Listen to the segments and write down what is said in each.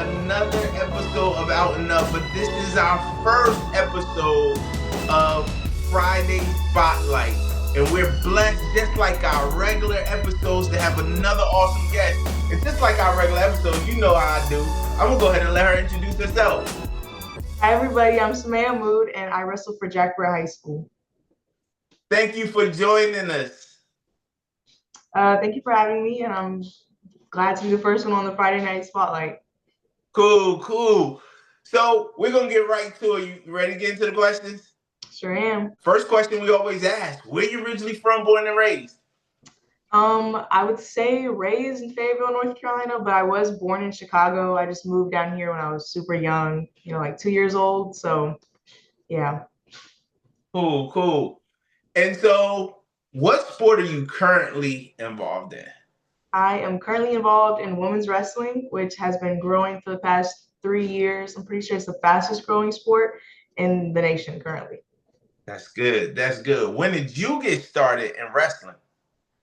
another episode of Out and Up, but this is our first episode of Friday Spotlight. And we're blessed, just like our regular episodes, to have another awesome guest. And just like our regular episodes, you know how I do. I'm going to go ahead and let her introduce herself. Hi everybody, I'm Sumaiya Aamoud and I wrestle for Jackborough High School. Thank you for joining us. Thank you for having me, and I'm glad to be the first one on the Friday Night Spotlight. Cool. So we're going to get right to it. You ready to get into the questions? Sure am. First question we always ask, where you originally from, born and raised? I would say raised in Fayetteville, North Carolina, but I was born in Chicago. I just moved down here when I was super young, like 2 years old. So, yeah. Cool. And so, what sport are you currently involved in? I am currently involved in women's wrestling, which has been growing for the past 3 years. I'm pretty sure it's the fastest growing sport in the nation currently. That's good. When did you get started in wrestling?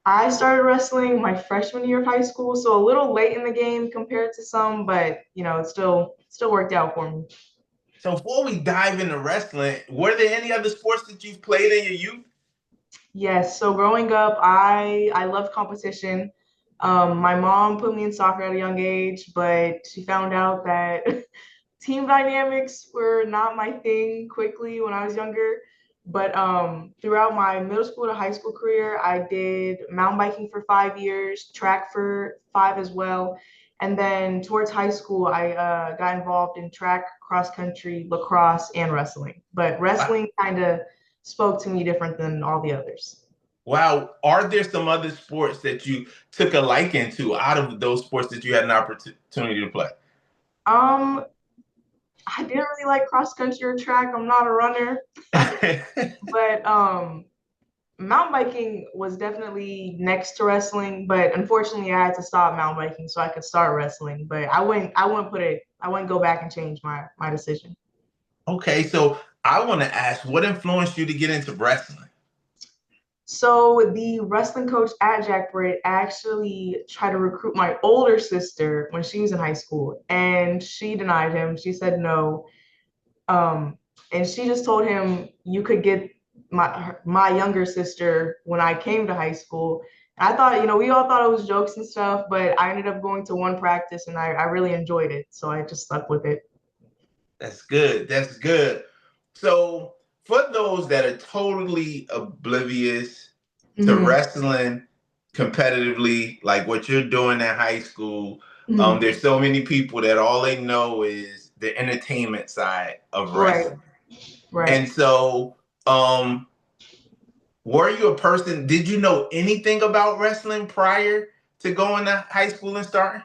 I started wrestling my freshman year of high school, so a little late in the game compared to some, but it still worked out for me. So before we dive into wrestling, were there any other sports that you've played in your youth? Yes, so growing up, I loved competition. My mom put me in soccer at a young age, but she found out that team dynamics were not my thing quickly when I was younger. But throughout my middle school to high school career, I did mountain biking for 5 years, track for 5 as well. And then towards high school, I got involved in track, cross country, lacrosse, and wrestling. But wrestling kind of spoke to me different than all the others. Wow. Are there some other sports that you took a liking to out of those sports that you had an opportunity to play? Um, I didn't really like cross country or track. I'm not a runner, but mountain biking was definitely next to wrestling. But unfortunately, I had to stop mountain biking so I could start wrestling. But I wouldn't go back and change my decision. Okay, so I want to ask, what influenced you to get into wrestling? So the wrestling coach at Jack Britt actually tried to recruit my older sister when she was in high school, and she denied him. She said no. Um, and she just told him you could get my younger sister when I came to high school. And I thought, we all thought it was jokes and stuff, but I ended up going to one practice and I really enjoyed it. So I just stuck with it. That's good. So for those that are totally oblivious to Mm-hmm. wrestling competitively, like what you're doing in high school, Mm-hmm. there's so many people that all they know is the entertainment side of Right, wrestling. right. And so, um, were you a person, did you know anything about wrestling prior to going to high school and starting?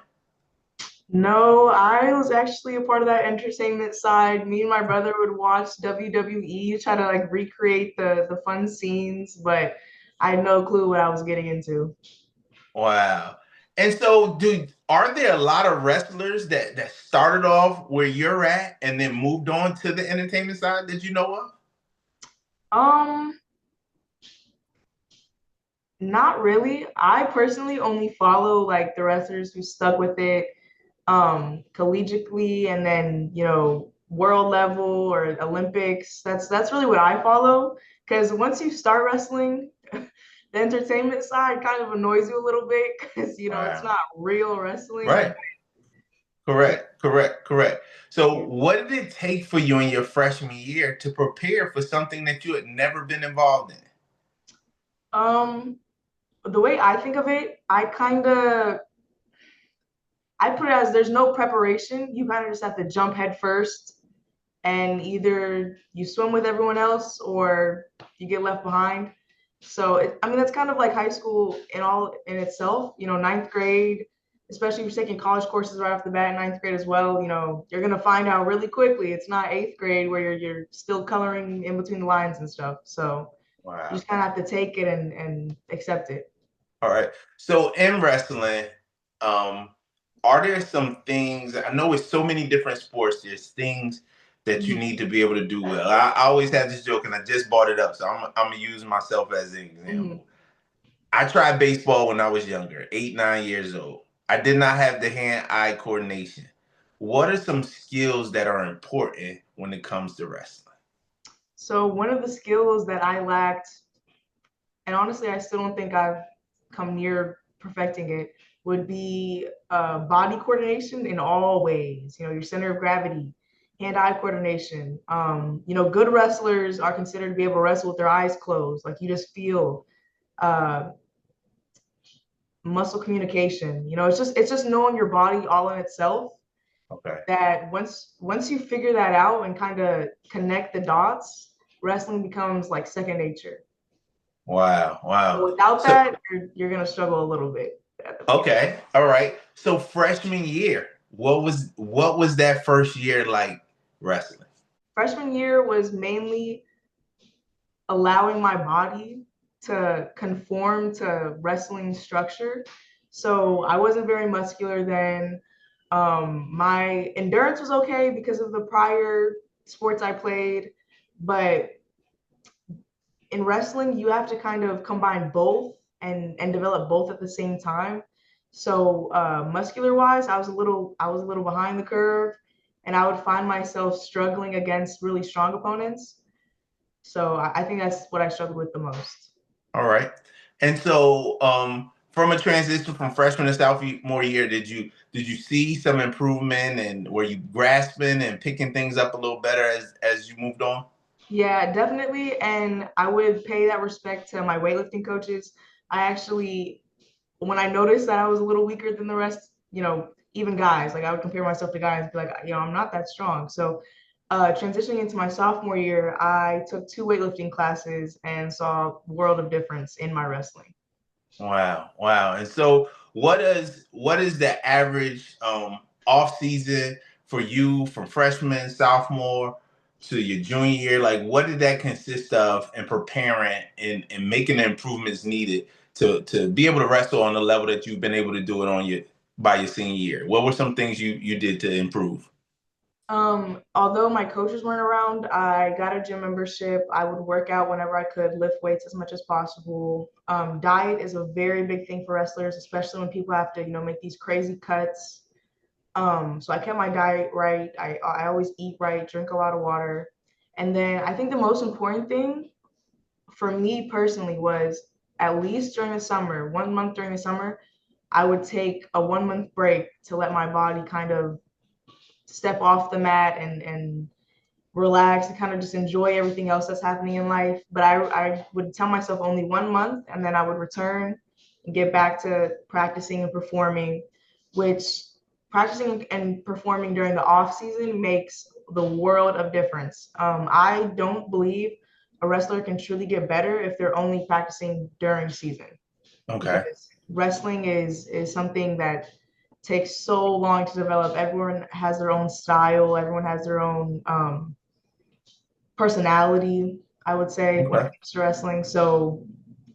No, I was actually a part of that entertainment side. Me and my brother would watch WWE, try to like recreate the fun scenes, but I had no clue what I was getting into. Wow. And so, are there a lot of wrestlers that started off where you're at and then moved on to the entertainment side that you know of? Um, Not really. I personally only follow like the wrestlers who stuck with it collegiately and then, world level or Olympics. That's really what I follow. Because once you start wrestling, the entertainment side kind of annoys you a little bit because it's Wow. not real wrestling. Right. Correct. So, Yeah. what did it take for you in your freshman year to prepare for something that you had never been involved in? Um, the way I think of it, I put it as there's no preparation. You kind of just have to jump head first and either you swim with everyone else or you get left behind. So I mean that's kind of like high school in itself. Ninth grade, especially if you're taking college courses right off the bat in ninth grade as well. You're gonna find out really quickly. It's not eighth grade where you're still coloring in between the lines and stuff. So you Wow. just kind of have to take it and accept it. All right. So in wrestling, um, are there some things? I know it's so many different sports. There's things that you Mhm. need to be able to do well. I always have this joke, and I just brought it up, so I'm gonna use myself as an Mhm. example. I tried baseball when I was younger, 8, 9 years old. I did not have the hand-eye coordination. what are some skills that are important when it comes to wrestling? So one of the skills that I lacked, and honestly, I still don't think I've come near perfecting it, would be body coordination in all ways. You know, your center of gravity, hand-eye coordination. Good wrestlers are considered to be able to wrestle with their eyes closed. Like you just feel uh, muscle communication. It's just knowing your body all in itself. Okay. That once you figure that out and kind of connect the dots, wrestling becomes like second nature. Wow. But Wow. without So, that, you're gonna struggle a little bit at the beginning. okay. All right. So freshman year, what was that first year like wrestling? Freshman year was mainly allowing my body to conform to wrestling structure. So I wasn't very muscular then. My endurance was okay because of the prior sports I played, but in wrestling, you have to kind of combine both and develop both at the same time. So muscular wise, I was a little behind the curve, and I would find myself struggling against really strong opponents. So I think that's what I struggled with the most. All right. And so, from a transition from freshman to sophomore year, did you see some improvement, and were you grasping and picking things up a little better as you moved on? Yeah, definitely. And I would pay that respect to my weightlifting coaches. I actually, when I noticed that I was a little weaker than the rest, even guys, like I would compare myself to guys and be like, I'm not that strong. So, transitioning into my sophomore year, I took two weightlifting classes and saw a world of difference in my wrestling. Wow, wow. And so what is the average off season for you from freshman, sophomore to your junior year? Like what did that consist of in preparing and making the improvements needed to be able to wrestle on the level that you've been able to do it on your by your senior year? What were some things you did to improve? Although my coaches weren't around, I got a gym membership. I would work out whenever I could, lift weights as much as possible. Diet is a very big thing for wrestlers, especially when people have to, make these crazy cuts. So I kept my diet right. I always eat right, drink a lot of water. And then I think the most important thing for me personally was at least during the summer, 1 month during the summer, I would take a 1 month break to let my body kind of step off the mat and relax and kind of just enjoy everything else that's happening in life. But I would tell myself only 1 month and then I would return and get back to practicing and performing, which practicing and performing during the off season makes the world of difference. I don't believe a wrestler can truly get better if they're only practicing during season Okay. because wrestling is something that takes so long to develop. Everyone has their own style. Everyone has their own personality, I would say, when it Okay. comes to wrestling. So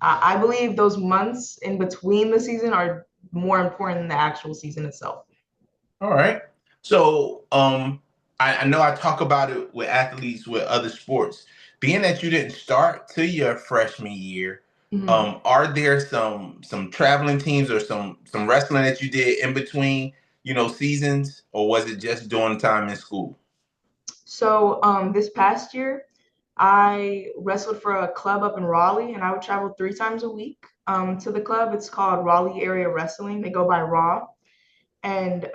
I believe those months in between the season are more important than the actual season itself. All right. So, I know I talk about it with athletes with other sports. Being that you didn't start to your freshman year, Mhm. are there some traveling teams or some wrestling that you did in between, seasons, or was it just during time in school? So this past year, I wrestled for a club up in Raleigh, and I would travel 3 times a week to the club. It's called Raleigh Area Wrestling. They go by Raw. And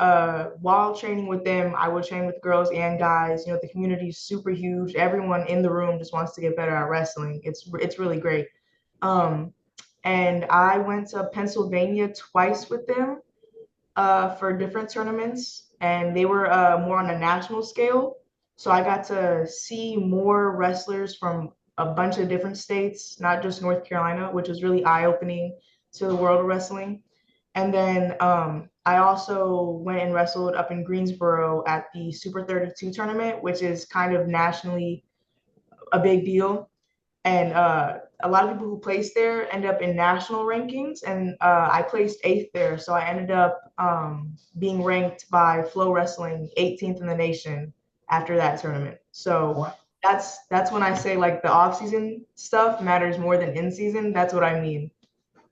while training with them, I would train with girls and guys. The community is super huge. Everyone in the room just wants to get better at wrestling. It's really great. Um, and I went to Pennsylvania twice with them for different tournaments, and they were more on a national scale. So I got to see more wrestlers from a bunch of different states, not just North Carolina, which was really eye-opening to the world of wrestling. And then I also went and wrestled up in Greensboro at the Super 32 tournament, which is kind of nationally a big deal. And a lot of people who placed there end up in national rankings. And I placed eighth there. So I ended up being ranked by Flow Wrestling 18th in the nation after that tournament. So Wow. that's when I say like the off season stuff matters more than in season. That's what I mean.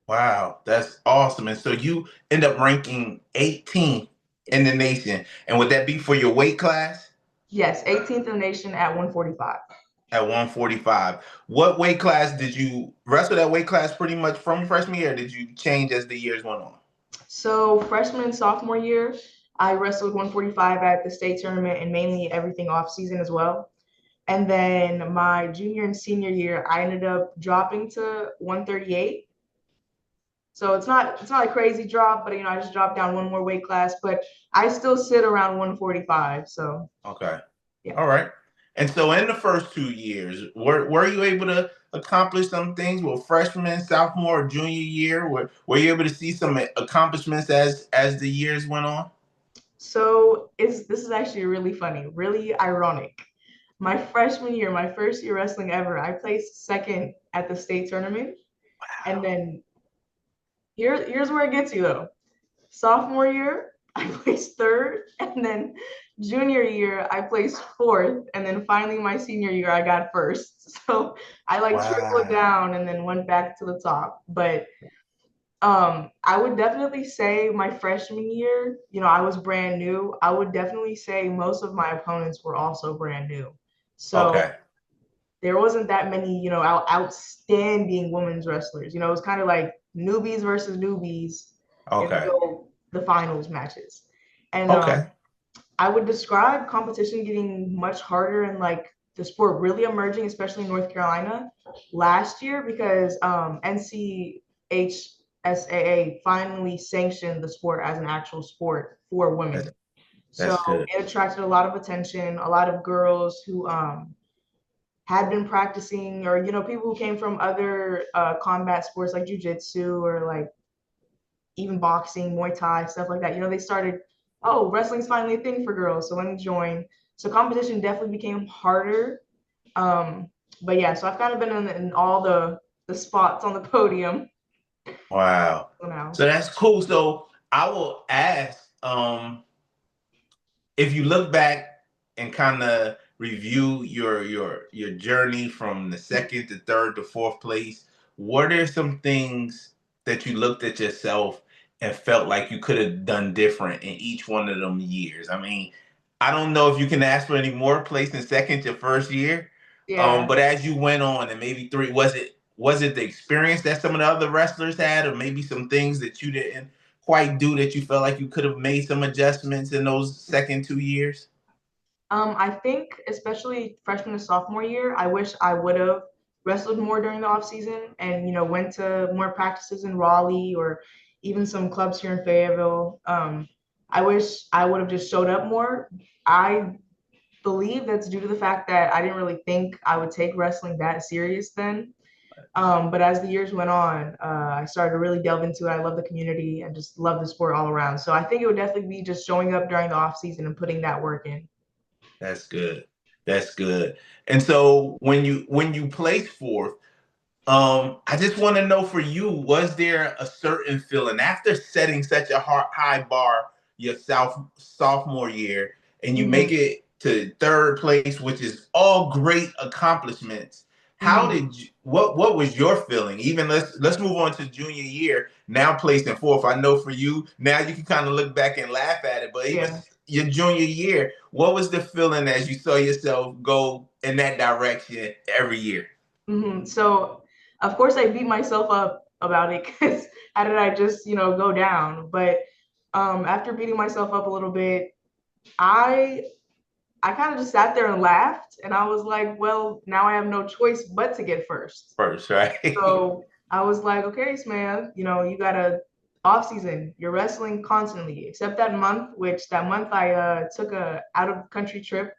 Wow, that's awesome. And so you end up ranking 18th. in the nation. And would that be for your weight class? Yes, 18th in the nation at 145. At 145. What weight class did you wrestle that weight class pretty much from freshman year? Or did you change as the years went on? So freshman and sophomore year, I wrestled 145 at the state tournament and mainly everything off season as well. And then my junior and senior year, I ended up dropping to 138. So it's not a crazy drop, but I just dropped down one more weight class, but I still sit around 145. So Okay. yeah. All right. And so in the first 2 years, were you able to accomplish some things with freshman, sophomore, or junior year? Were you able to see some accomplishments as the years went on? So this is actually really funny, really ironic. My freshman year, my first year wrestling ever, I placed second at the state tournament. And then here's where it gets you though. Sophomore year, I placed third, and then junior year, I placed fourth, and then finally my senior year, I got first. So I like trickled Wow. down and then went back to the top. But I would definitely say my freshman year, I was brand new. I would definitely say most of my opponents were also brand new. So Okay. there wasn't that many, outstanding women's wrestlers. It was kind of like newbies versus newbies Okay. until the finals matches. And Okay. I would describe competition getting much harder and like the sport really emerging, especially in North Carolina last year because NCHSAA finally sanctioned the sport as an actual sport for That's women. So that's good. it attracted a lot of attention, a lot of girls who had been practicing or people who came from other combat sports like jujitsu or like even boxing, Muay Thai, stuff like that. They started, oh, wrestling's finally a thing for girls, so let me join. So competition definitely became harder. Um, but yeah, so I've kind of been in all the spots on the podium Wow. for now. So that's cool. So I will ask, if you look back and kind of review your journey from the second to third to fourth place, what are some things that you looked at yourself and felt like you could have done different in each one of them years? I mean, I don't know if you can ask for any more placing second your first year, Yeah. but as you went on and maybe three, was it the experience that some of the other wrestlers had, or maybe some things that you didn't quite do that you felt like you could have made some adjustments in those second 2 years? I think especially freshman and sophomore year, I wish I would have wrestled more during the off season and went to more practices in Raleigh or even some clubs here in Fayetteville. I wish I would have just showed up more. I believe that's due to the fact that I didn't really think I would take wrestling that serious then. But as the years went on, I started to really delve into it. I love the community and just love the sport all around. So I think it would definitely be just showing up during the off season and putting that work in. That's good. That's good. And so when you place fourth, I just want to know for you, was there a certain feeling after setting such a high bar your sophomore year and you make Mm-hmm. it to third place, which is all great accomplishments? How Mm-hmm. did you, what was your feeling? Even let's move on to junior year. Now placing fourth, I know for you now you can kind of look back and laugh at it, but even Yeah. your junior year, what was the feeling as you saw yourself go in that direction every year? So, of course, I beat myself up about it because how did I just, go down? But after beating myself up a little bit, I I kind of just sat there and laughed, and I was like, well, now I have no choice but to get first. First, right? So I was like, okay, man, you got a off season. You're wrestling constantly, except that month, which that month I took a out of country trip,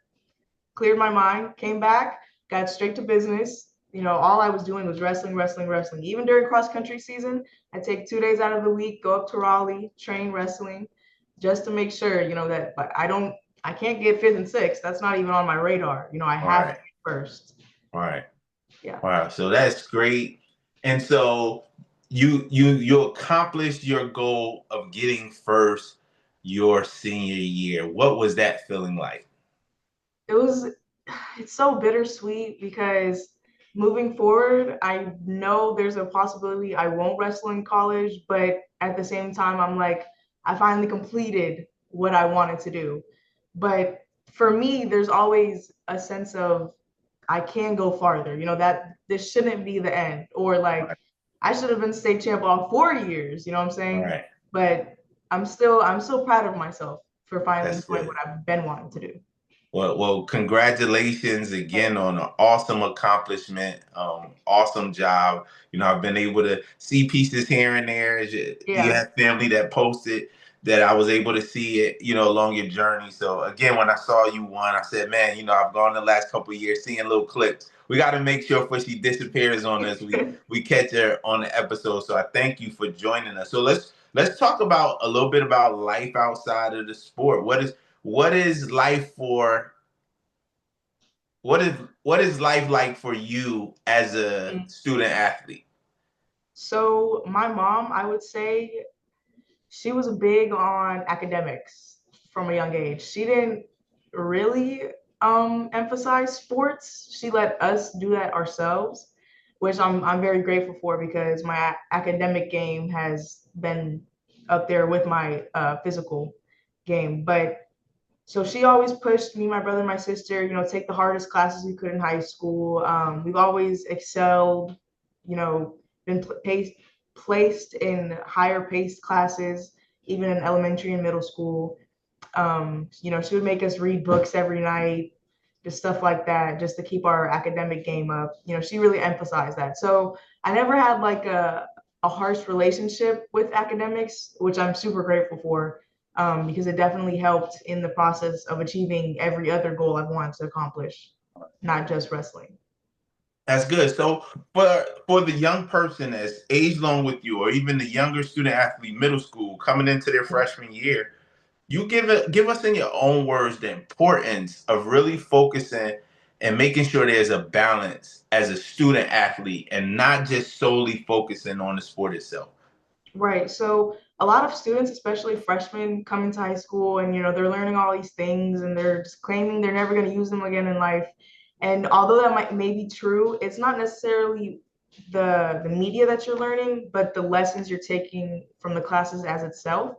cleared my mind, came back, got straight to business. All I was doing was wrestling, wrestling, wrestling. Even during cross country season, I take 2 days out of the week, go up to Raleigh, train wrestling, just to make sure, that but I can't get fifth and sixth. That's not even on my radar. I have to Right, get first. right. Yeah. Wow. So that's great. And so you accomplished your goal of getting first your senior year. What was that feeling like? It was it's so bittersweet because moving forward, I know there's a possibility I won't wrestle in college, but at the same time, I'm like, I finally completed what I wanted to do. But for me, there's always a sense of I can go farther, that this shouldn't be the end. Or like Right. I should have been state champ all 4 years, you know what I'm saying? Right. But I'm still proud of myself for finally That's doing what good. I've been wanting to do. Well, congratulations again on an awesome accomplishment. Awesome job. I've been able to see pieces here and there. You Yeah. have family that posted that I was able to see it, along your journey. So again, when I saw you won, I said, man, I've gone the last couple of years seeing little clips. We got to make sure before she disappears on us, we catch her on the episode. So I thank you for joining us. So let's talk about a little bit about life outside of the sport. What is life for what is life like for you as a student athlete? So my mom, I would say she was big on academics from a young age. She didn't really emphasize sports. She let us do that ourselves, which I'm very grateful for because my academic game has been up there with my physical game. But so she always pushed me, my brother, my sister, take the hardest classes we could in high school. We've always excelled, been placed in higher paced classes, even in elementary and middle school. She would make us read books every night, just stuff like that, just to keep our academic game up. She really emphasized that. So I never had like a harsh relationship with academics, which I'm super grateful for, because it definitely helped in the process of achieving every other goal I wanted to accomplish, not just wrestling. That's good. So for the young person that's age long with you, or even the younger student athlete, middle school, coming into their freshman year, you give us in your own words the importance of really focusing and making sure there's a balance as a student athlete and not just solely focusing on the sport itself. Right. So a lot of students, especially freshmen, come into high school and they're learning all these things and they're just claiming they're never going to use them again in life. And although that may be true, it's not necessarily the media that you're learning, but the lessons you're taking from the classes as itself.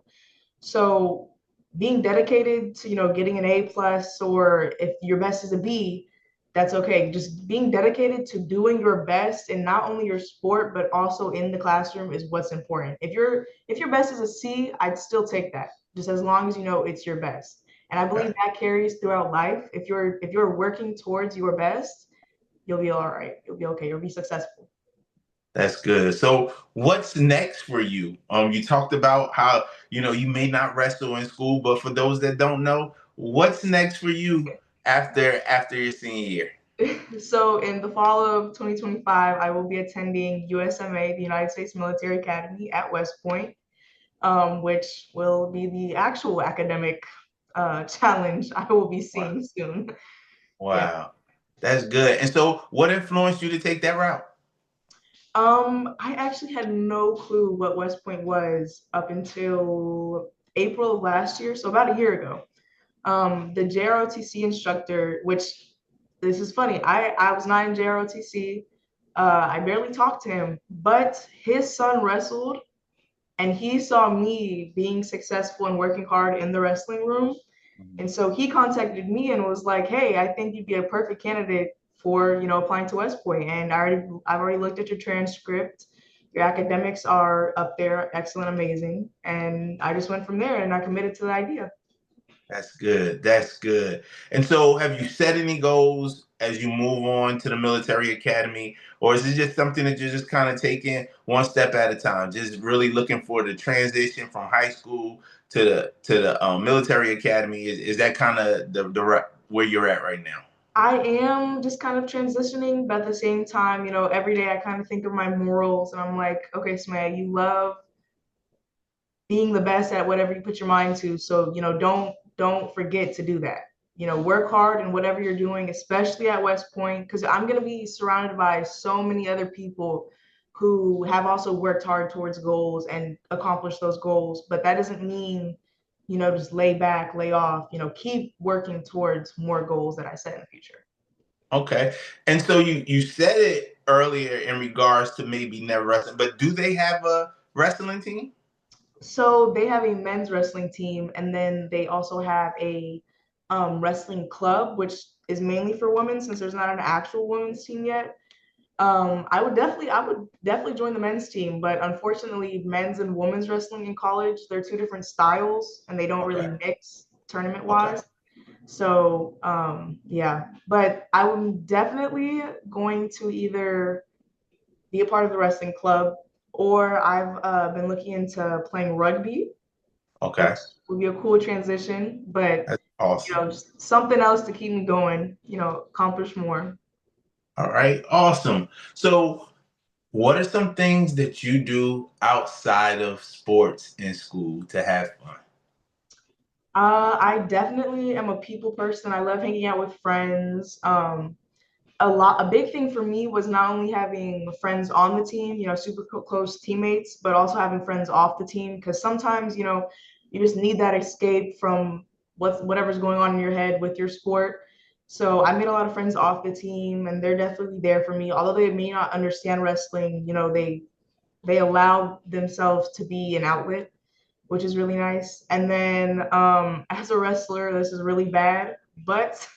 So being dedicated to, getting an A plus, or if your best is a B, that's okay. Just being dedicated to doing your best in not only your sport, but also in the classroom is what's important. If your best is a C, I'd still take that, just as long as you know it's your best. And I believe that carries throughout life. If you're working towards your best, you'll be all right. You'll be okay. You'll be successful. That's good. So what's next for you? You talked about how, you may not wrestle in school, but for those that don't know, what's next for you after your senior year? So in the fall of 2025, I will be attending USMA, the United States Military Academy at West Point, which will be the actual academic challenge I will be Wow. seeing soon. Yeah. Wow. That's good. And so what influenced you to take that route? I actually had no clue what West Point was up until April of last year, so about a year ago. The JROTC instructor, which this is funny, I was not in JROTC. I barely talked to him, but his son wrestled and he saw me being successful and working hard in the wrestling room. And so he contacted me and was like, "Hey, I think you'd be a perfect candidate for, applying to West Point. And I've already looked at your transcript. Your academics are up there, excellent, amazing." And I just went from there and I committed to the idea. That's good. That's good. And so have you set any goals as you move on to the military academy, or is it just something that you're just kind of taking one step at a time, just really looking for the transition from high school to the military academy? Is that kind of where you're at right now? I am just kind of transitioning, but at the same time, every day I kind of think of my morals and I'm like, okay, Sumaiya, you love being the best at whatever you put your mind to. So, don't forget to do that. Work hard in whatever you're doing, especially at West Point, because I'm gonna be surrounded by so many other people who have also worked hard towards goals and accomplished those goals. But that doesn't mean, just lay back, lay off, keep working towards more goals that I set in the future. Okay. And so you said it earlier in regards to maybe never wrestling, but do they have a wrestling team? So they have a men's wrestling team, and then they also have a wrestling club, which is mainly for women since there's not an actual women's team yet. I would definitely join the men's team, but unfortunately, men's and women's wrestling in college, they're two different styles and they don't really Okay. mix tournament Okay. wise. So yeah, but I'm definitely going to either be a part of the wrestling club or I've been looking into playing rugby, which Okay. would be a cool transition, but That's awesome. just something else to keep me going, accomplish more. All right. Awesome. So, what are some things that you do outside of sports in school to have fun? I definitely am a people person. I love hanging out with friends. A big thing for me was not only having friends on the team, super close teammates, but also having friends off the team. Because sometimes, you just need that escape from whatever's going on in your head with your sport. So I made a lot of friends off the team, and they're definitely there for me. Although they may not understand wrestling, they allow themselves to be an outlet, which is really nice. And then as a wrestler, this is really bad, but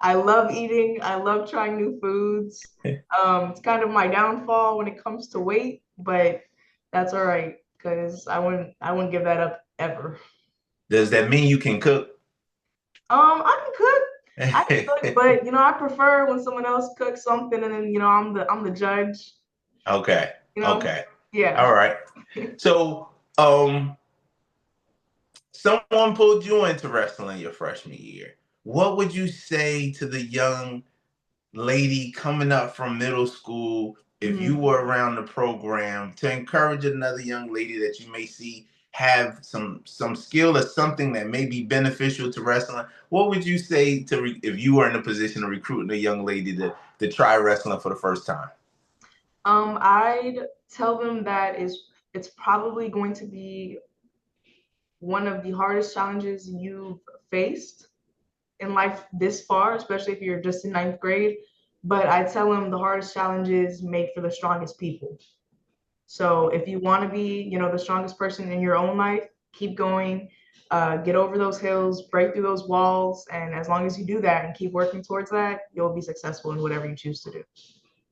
I love eating. I love trying new foods. It's kind of my downfall when it comes to weight, but that's all right because I wouldn't give that up ever. Does that mean you can cook? I can cook. I can cook, but I prefer when someone else cooks something and then I'm the judge. Okay. You know, Okay. yeah. All right. So, someone pulled you into wrestling your freshman year. What would you say to the young lady coming up from middle school if you Mhm. were around the program to encourage another young lady that you may see have some skill or something that may be beneficial to wrestling? What would you say to if you were in a position of recruiting a young lady to try wrestling for the first time? I'd tell them that it's probably going to be one of the hardest challenges you've faced in life this far, especially if you're just in ninth grade. But I tell them the hardest challenges make for the strongest people. So if you want to be, the strongest person in your own life, keep going, get over those hills, break through those walls, and as long as you do that and keep working towards that, you'll be successful in whatever you choose to do.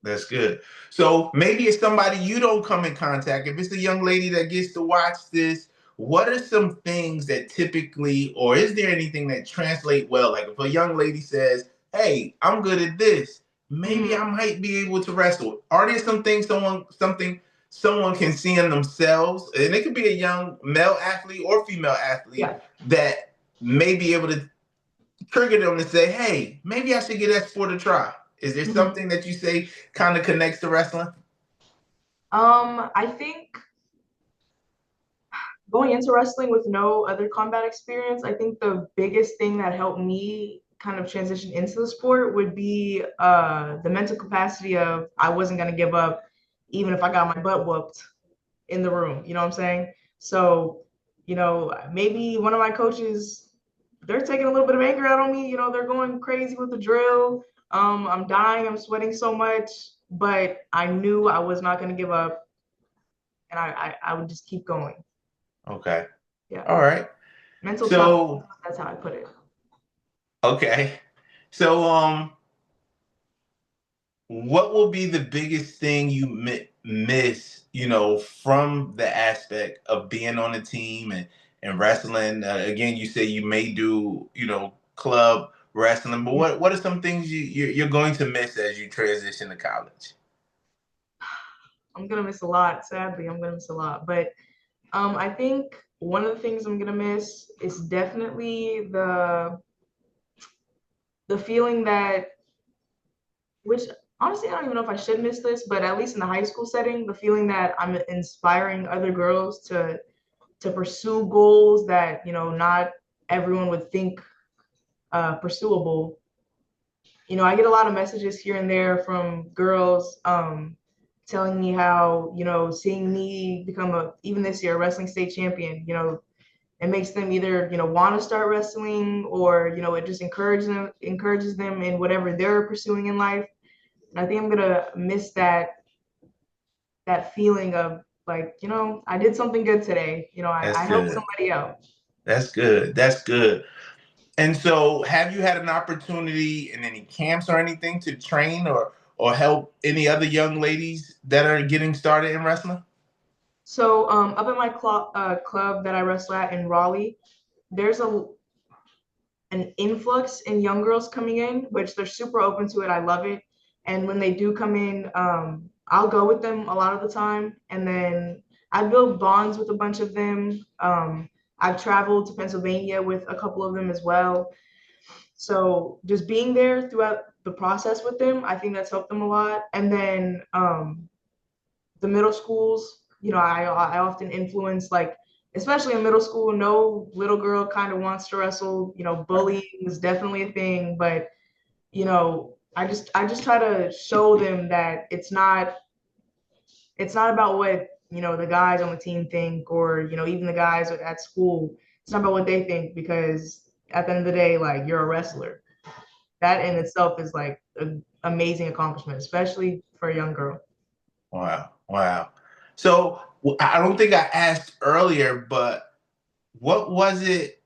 That's good. So maybe it's somebody you don't come in contact. If it's a young lady that gets to watch this, what are some things that typically, or is there anything that translate well? Like if a young lady says, "Hey, I'm good at this. Maybe I Mhm. might be able to wrestle." Are there some things someone can see in themselves, and it could be a young male athlete or female athlete Yeah. that may be able to trigger them to say, "Hey, maybe I should give that sport a try." Is there Mhm. something that you say kind of connects to wrestling? I think going into wrestling with no other combat experience, I think the biggest thing that helped me kind of transition into the sport would be the mental capacity of I wasn't gonna give up, even if I got my butt whooped in the room. You know what I'm saying? So, maybe one of my coaches, they're taking a little bit of anger out on me. They're going crazy with the drill. I'm dying. I'm sweating so much, but I knew I was not gonna give up, and I would just keep going. Okay. Yeah. All right. Mental toughness, So, that's how I put it. okay. So, what will be the biggest thing you miss, from the aspect of being on a team and wrestling? Again, you say you may do, club wrestling, but Mhm. what are some things you're going to miss as you transition to college? I'm gonna miss a lot. Sadly, I'm gonna miss a lot. But I think one of the things I'm gonna miss is definitely the feeling that, which honestly I don't even know if I should miss this, but at least in the high school setting, the feeling that I'm inspiring other girls to pursue goals that not everyone would think pursuable. I get a lot of messages here and there from girls telling me how, seeing me become even this year, a wrestling state champion, it makes them either, want to start wrestling or, it just encourages them in whatever they're pursuing in life. And I think I'm going to miss that feeling of like, I did something good today. That's I helped good. somebody out. That's good. That's good. And so, have you had an opportunity in any camps or anything to train or help any other young ladies that are getting started in wrestling? So up at my club that I wrestle at in Raleigh, there's an influx in young girls coming in, which they're super open to it. I love it. And when they do come in, I'll go with them a lot of the time. And then I build bonds with a bunch of them. I've traveled to Pennsylvania with a couple of them as well. So just being there throughout the process with them, I think that's helped them a lot. And then the middle schools, I often influence, like, especially in middle school, no little girl kind of wants to wrestle. Bullying is definitely a thing, but I just try to show them that it's not about what the guys on the team think, or even the guys at school. It's not about what they think, because at the end of the day, like, you're a wrestler. That in itself is like an amazing accomplishment, especially for a young girl. Wow, wow. So I don't think I asked earlier, but what was it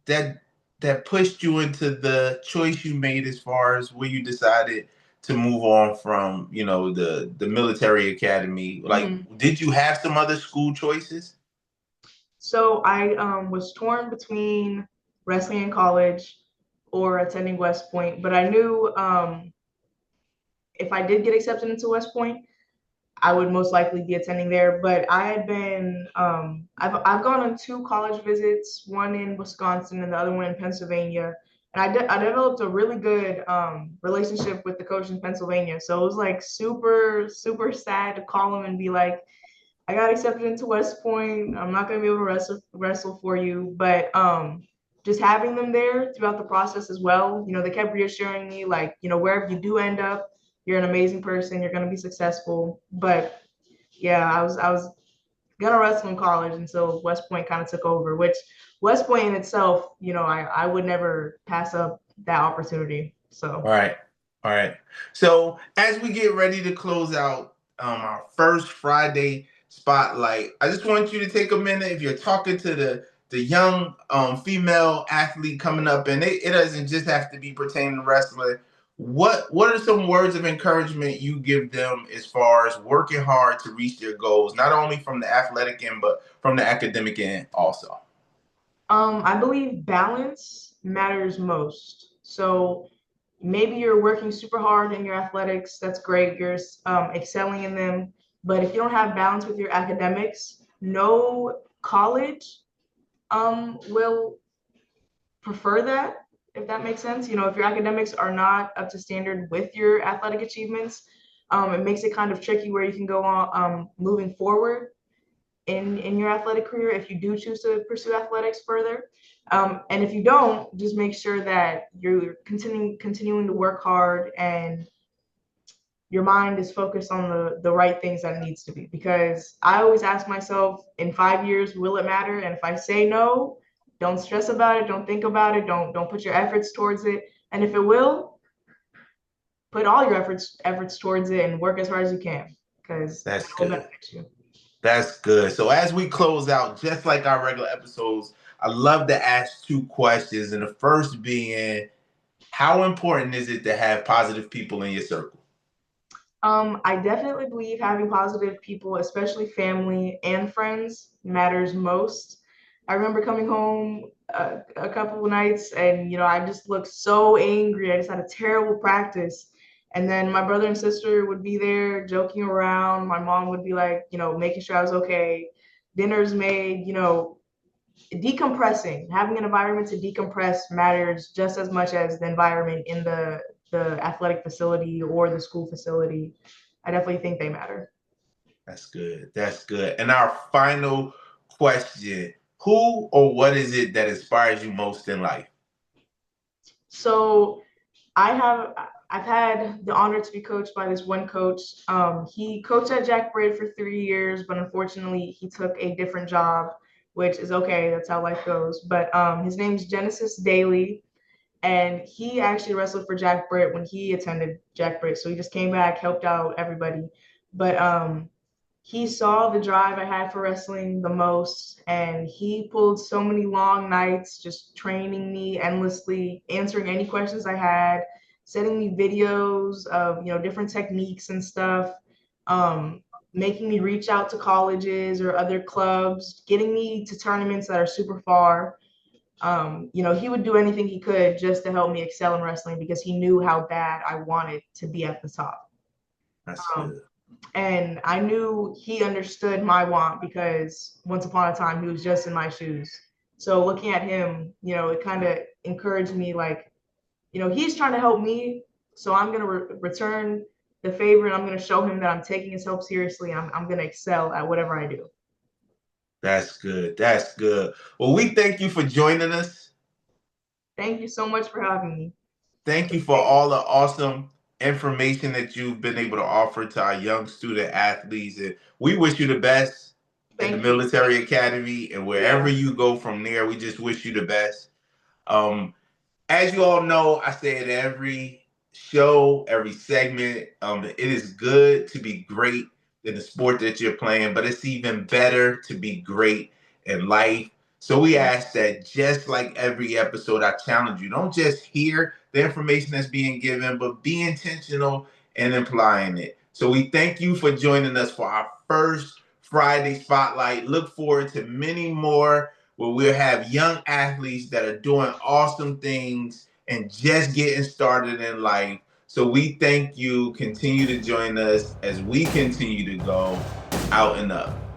that pushed you into the choice you made as far as where you decided to move on from, the military academy? Like, Mhm. did you have some other school choices? So I was torn between wrestling in college or attending West Point, but I knew if I did get accepted into West Point, I would most likely be attending there. But I had been, I've gone on two college visits, one in Wisconsin and the other one in Pennsylvania. And I developed a really good relationship with the coach in Pennsylvania. So it was like super, super sad to call him and be like, I got accepted into West Point. I'm not gonna be able to wrestle for you, but just having them there throughout the process as well. They kept reassuring me, like, wherever you do end up, you're an amazing person. You're gonna be successful. But yeah, I was gonna wrestle in college until West Point kind of took over. Which West Point in itself, I would never pass up that opportunity. All So. right. All right. So as we get ready to close out our first Friday spotlight, I just want you to take a minute. If you're talking to the young female athlete coming up, and it doesn't just have to be pertaining to wrestling. What are some words of encouragement you give them as far as working hard to reach their goals, not only from the athletic end, but from the academic end also? I believe balance matters most. So maybe you're working super hard in your athletics. That's great. You're excelling in them. But if you don't have balance with your academics, no college will prefer that, if that makes sense. If your academics are not up to standard with your athletic achievements, it makes it kind of tricky where you can go on moving forward in your athletic career if you do choose to pursue athletics further. And if you don't, just make sure that you're continuing to work hard, and your mind is focused on the right things that it needs to be. Because I always ask myself, in 5 years, will it matter? And if I say no, don't stress about it, don't think about it, don't put your efforts towards it. And if it will, put all your efforts towards it and work as hard as you can, because that That's will good. benefit you. That's good. So as we close out, just like our regular episodes, I love to ask two questions. And the first being, how important is it to have positive people in your circle? I definitely believe having positive people, especially family and friends, matters most. I remember coming home a couple of nights, and I just looked so angry. I just had a terrible practice. And then my brother and sister would be there joking around. My mom would be like, making sure I was okay. Dinner's made, decompressing. Having an environment to decompress matters just as much as the environment in the athletic facility or the school facility. I definitely think they matter. That's good. That's good. And our final question, who or what is it that inspires you most in life? So I have I've had the honor to be coached by this one coach. He coached at Jack Braid for 3 years, but unfortunately he took a different job, which is okay. That's how life goes. But his name's Genesis Daly, and he actually wrestled for Jack Britt when he attended Jack Britt. So he just came back, helped out everybody. But he saw the drive I had for wrestling the most, and he pulled so many long nights just training me endlessly, answering any questions I had, sending me videos of different techniques and stuff, um, making me reach out to colleges or other clubs, getting me to tournaments that are super far. He would do anything he could just to help me excel in wrestling because he knew how bad I wanted to be at the top. That's Um, good. and I knew he understood my want because once upon a time he was just in my shoes. So looking at him, it kind of encouraged me like, he's trying to help me, so I'm going to return the favor and I'm going to show him that I'm taking his help seriously. I'm going to excel at whatever I do. That's good. That's good. Well, we thank you for joining us. Thank you so much for having me. Thank you for all the awesome information that you've been able to offer to our young student athletes. And we wish you the best at the Thank you. military academy and wherever Yeah. you go from there. We just wish you the best. Um, as you all know, I say it every show, every segment. It is good to be great in the sport that you're playing, but it's even better to be great in life. So we Yeah. ask that just like every episode, I challenge you, don't just hear the information that's being given, but be intentional in applying it. So we thank you for joining us for our first Friday Spotlight. Look forward to many more where we'll have young athletes that are doing awesome things and just getting started in life. So we thank you. Continue to join us as we continue to go out and up.